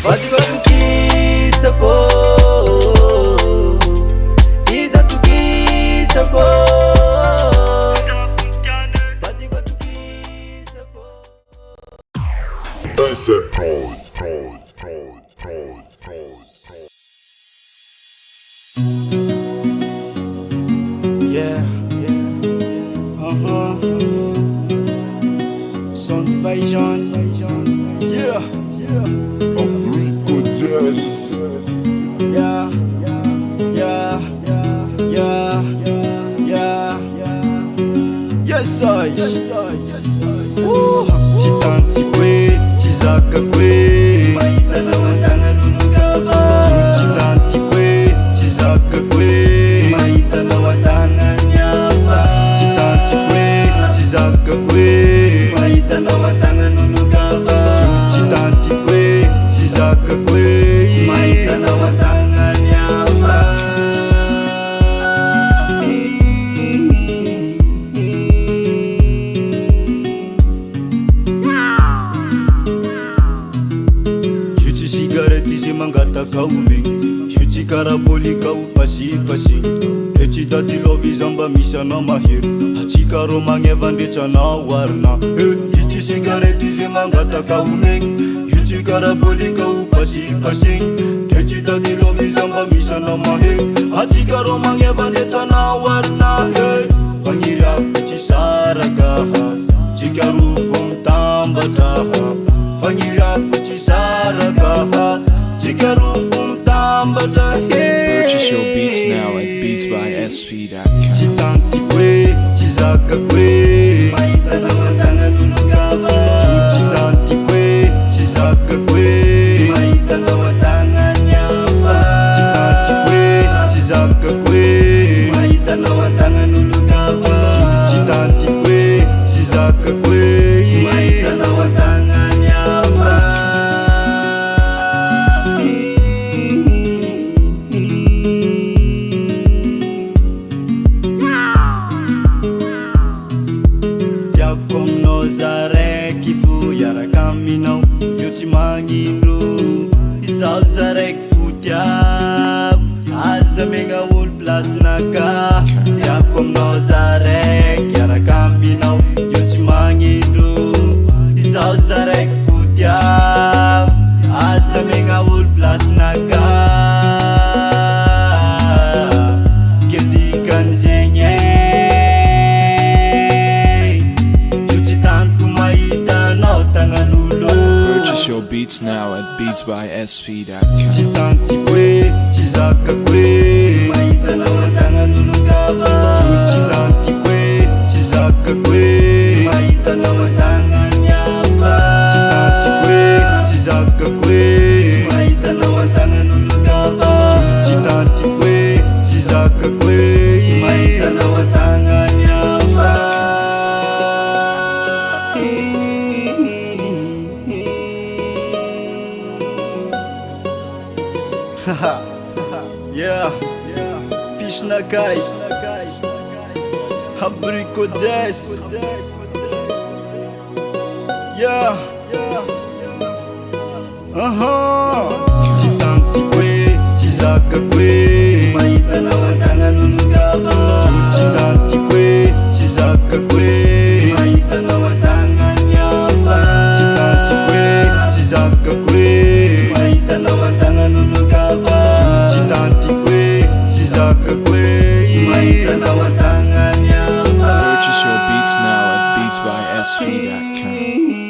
Fatigatukiisako Izatukiisako Fatigatukiisako Dancer Prod. Yeah, Son de Vajon. Yeah, Rico Jazz. yeah, yes I. Chitanti kwe, chizaka kwe, maitana watanga nulugava. Chitanti kwe, chizaka kwe, maitana watanga nyafa. Chitanti kwe, chizaka kwe, maitana watanga nulugava. Chitanti kwe, chizaka kwe, maitana watanga nyafa. Mangata kaume Chuchi karaboli kau pasi Echi dati lovi zamba misa na mahir Hachi karo mange vandecha na warna Ichi sigareti ze mangata kaume Chuchi karaboli kau pasi Echi dati lovi zamba misa na mahir Hachi karo mange vandecha na warna Vangira kuchi saraka Chikaru fum tambata Vangira kuchi saraka Purchase your beats now at beatsbysv.com. Chitanti kwe, chizaka kwe, maitana watanga nulugava. Chitanti kwe, chizaka kwe, maitana watanga nyafa. Chitanti kwe, chizaka kwe, maitana watanga nulugava. Chitanti kwe, chizaka kwe, maitana watanga nyafa. Zarek futiab Azamenga ul plas naka Yakom no zarek Yara kaminau Yochimangindu Isau zarek futiab Azamenga ul plas naka Kirdikan zenye Yochitantu maita no tanganulo. Purchase your beats now at beatsbysv.com. Chitanti kwe, chizaka kwe, maitana watanga nulugava. Chitanti kwe, chizaka kwe, maitana watanga nyafa. Chitanti kwe, chizaka kwe, maitana watanga nulugava. Chitanti kwe, chizaka kwe, maitana watanga nyafa. Yeah, Pishna Kai, Rico Jazz. Yeah, Chitanti kwe, chizaka kwe, maitana watanga nulugava. Chitanti kwe, chizaka kwe, maitana watanga nyafa. Chitanti kwe, chizaka kwe, maitana watanga nulugava. Chitanti kwe, chizaka kwe, maitana watanga nyafa. Purchase your beats now at beatsbysv.com.